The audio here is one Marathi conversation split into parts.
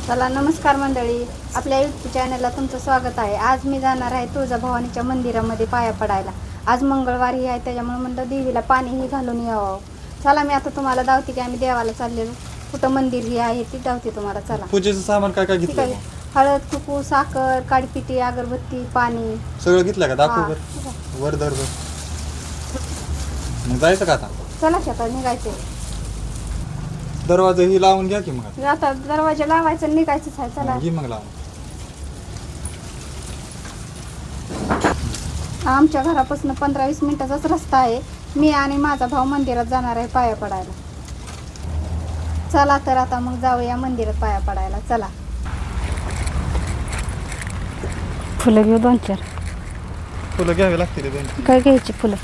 चला नमस्कार मंडळी, आपल्या यूट्यूब चॅनलला तुमचं स्वागत आहे. आज मी जाणार आहे तुळजाभवानीच्या मंदिरामध्ये पाया पडायला. आज मंगळवारी आहे, त्याच्यामुळे म्हणलं देवीला पाणीही घालून यावं. चला मी आता तुम्हाला दावते की आम्ही देवाला चाललेलो. कुठं मंदिर ही आहे ती दावते तुम्हाला. चला. पूजेचं सामान काय काय घेतलं? हळद, कुकू, साखर, काडीपिटी, अगरबत्ती, पाणी सगळं घेतलं का? दाखव वर धर बर. मग जायचं का आता? चला की आता निघायचं. दरवाजा ही लावून घ्या की मग. आता दरवाजा लावायचा निघायचंच आहे. चला घे मग लावून. आमच्या घरापासून 15-20 मिनिटाचाच रस्ता आहे. मी आणि माझा भाऊ मंदिरात जाणार आहे पाया पडायला. चला तर आता मग जाऊया मंदिरात पाया पडायला. चला. फुलं घेऊ 2-4. फुलं घ्यावे लागतील 2. काय घ्यायची फुलं?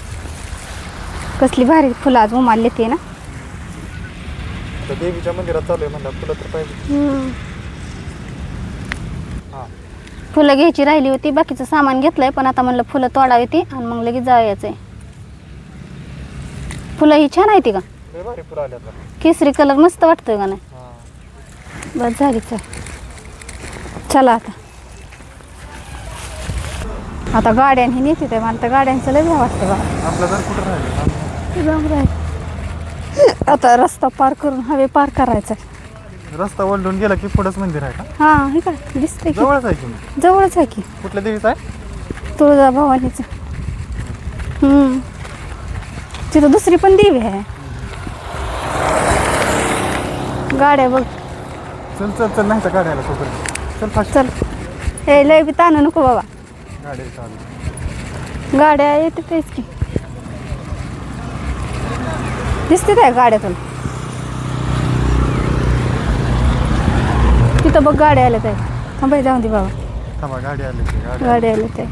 कसली भारी फुलं आज उमारली ते ना. आता देवीच्या मंदिरात चालू आहे म्हणलं, फुलं तर पाहिजे. हा, फुलं घ्यायची राहिली होती, बाकीचं सामान घेतलंय, पण आता म्हणलं फुलं तोडावी ती आणि मग लगेच जायचंय. फुलं ही छान आहे ती का? लय भारी फुलं आल्यात बघ. केसरी कलर मस्त वाटतोय का नाही? हा. बस झाली. चला आता. आता गाड्यांनी नेते ते मला तर गाड्यांचं लय भ्या वाटतं बा. आपलं घर कुठं राहिलं? आता रस्ता पार करून हवे पार करायचा. रस्ता ओलांडून गेला की पुढंच मंदिर आहे का? हा, हे काय दिसतंय की? जवळच आहे की मग. जवळच आहे की. कुठल्या देवीचं आहे? तुळजाभवानीचं. तिथं दुसरी पण देवी आहे. गाड्या बघ. चल चल चल, नाही तर गाड्याला सोबत चल फास्ट. चल. हे लय बी ताणू नको बाबा. गाडी चालू. गाड्या येते तेच की. दिसते काय गाड्यातून? तिथं बघ गाड्या आल्या काय. थांबाय जाऊन दे बाबा. थांबा, गाडी आली की गाड्या आल्या ते.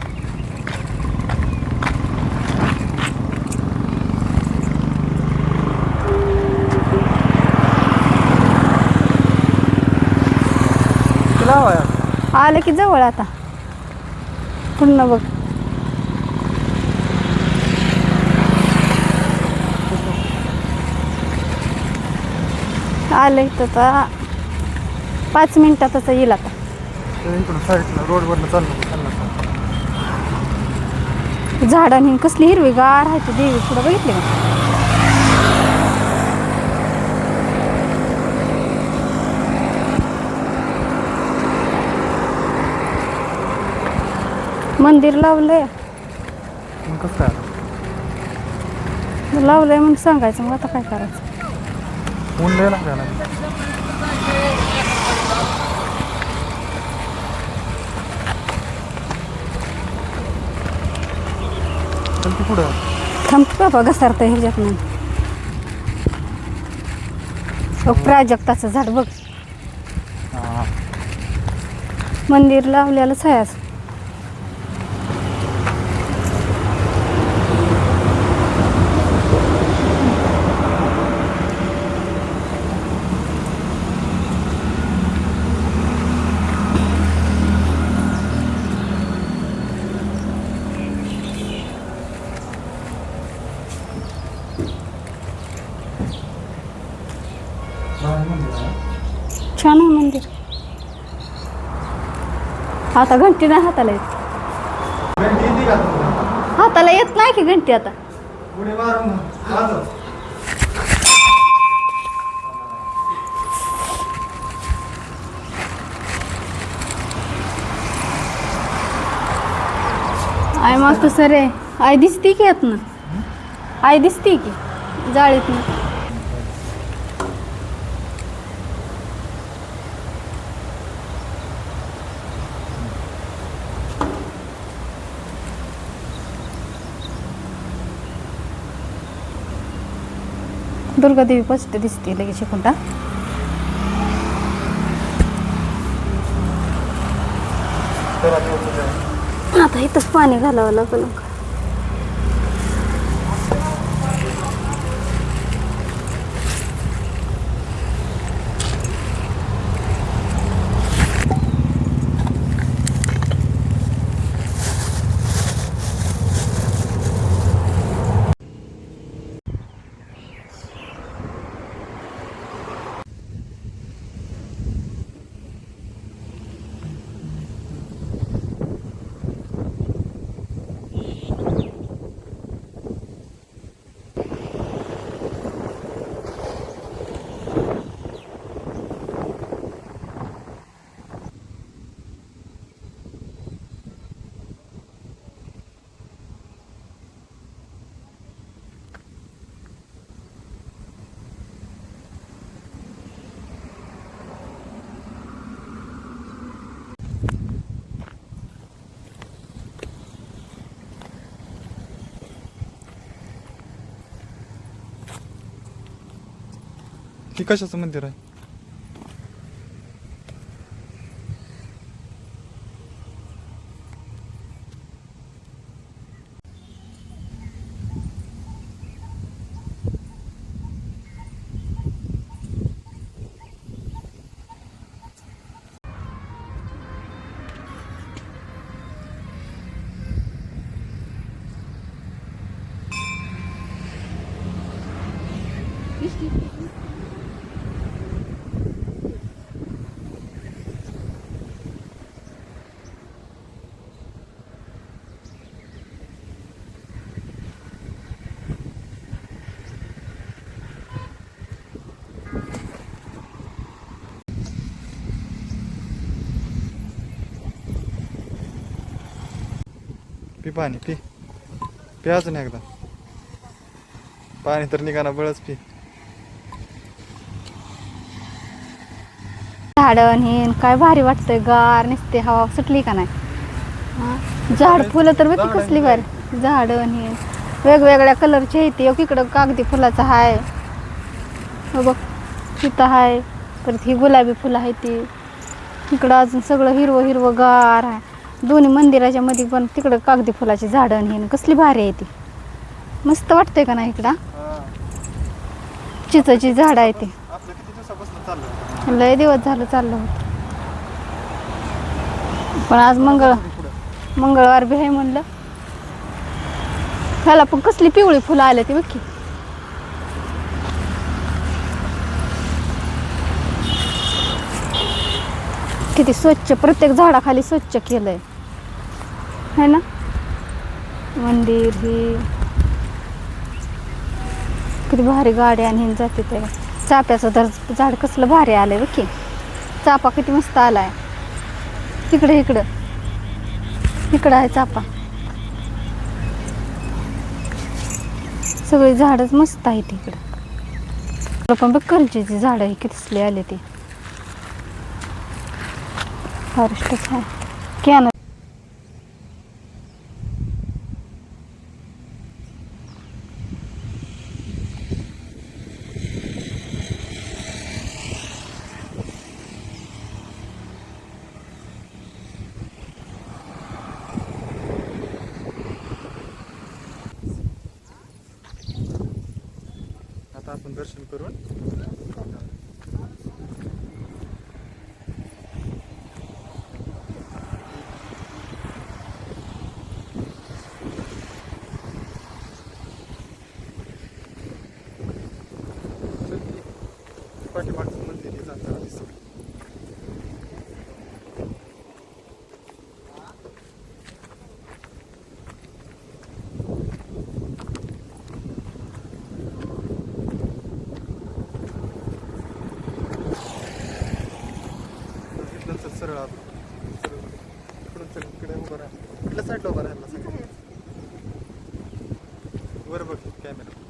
आलं की जवळ आता. पुन्हा बघ. आलं इथं आता 5 मिनिटातच येईल आता. इकडून साईडला रोडवरनं चाललं. झाडांनी कसली हिरवीगार आहे ती देवी. पुढं बघितली का? मंदिर लावलंय. मग कसं काय लावलंय म्हणून सांगायचं. मग आता काय करायचं? ऊन लय लागला ना. चल की पुढं. थांब बाबा, घसरतं ह्याच्यात नाही. प्राजक्ताचं झाड बघ. हा. मंदिर लावलेलंच आहे असं. छान आहे मंदिर. आता घंटी नाही हाताला येत. हाताला येत नाही की घंटी आता. आय मग कसं रे. आई दिसती की येत ना. आई दिसती की जाळीत ना. दुर्गादेवी पस्ट दिसते लगेच शिकून. आता इथंच पाणी घालावं लागलं. ही कशाचं मंदिर आहे? पी पाणी पी पी अजून एकदा पाणी तर निघाना बळच पी. झाडं हे काय भारी वाटतंय, गार नुसते हवा सुटली का नाही. हा, झाड फुलं तर बघ कसली भारी झाडं हे वेगवेगळ्या कलरची आहेत. एक इकडं कागदी फुलाचं हाय, हो बघ तिथं हाय. परत ही गुलाबी फुलं आहे ती इकडं, अजून सगळं हिरवं हिरवं गार आहे. दोन्ही मंदिराच्या मध्ये पण तिकडं कागदी फुलाची झाडं हे कसली भारी आहे ती. मस्त वाटतंय का नाही इकडं. चिचची झाड आहे ती. आपलं किती दिवसापासून चाललं? लय दिवस झालं चाललं होतं, पण आज मंगळवार बी आहे म्हणलं. ह्याला पण कसली पिवळी फुलं आले ती बघ की. किती स्वच्छ, प्रत्येक झाडाखाली स्वच्छ केलंय है ना मंदिर. ही किती भारी गाड्या आणि जाते ते. चाफ्याचं तर झाड कसलं भारी आलंय बघ की. चाफा किती मस्त आलाय. इकडे इकडं इकडं आहे चाफा. सगळी झाडच मस्त आहेत इकडं. पण बघ करंजीची झाडं ही किती आले ती. फॉरेस्टच आहे कॅन. आता आपण दर्शन करून पाठीमागचं मंदिर हे जाताना दिसतं. इथलं चल सरळ आत. इकडून चल, इकडे उभं राहा. इकडल्या साईडला उभं राहायला सांगितलं. वर बघ कॅमेरा.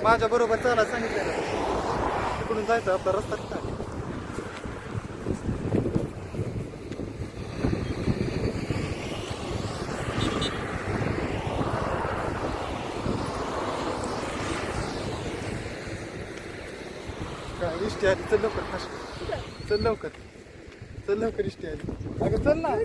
माझ्या बरोबर चाला सांगितलं. तिकडून जायचं आपला रस्ता काय. काय इष्टी आली. चल लवकर फास्ट. चल लवकर, चल लवकर इष्टी आली. अगं चल ना.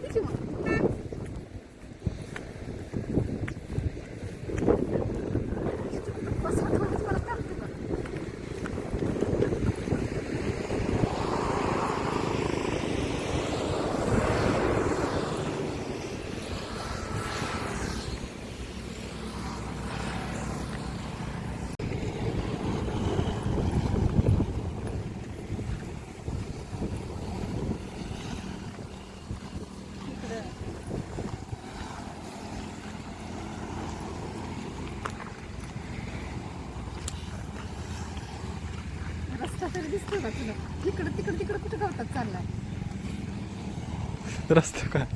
तरी दिसतोय का तुला? इकडं तिकडं तिकडं कुठं गवतात चाललाय? रस्ता काय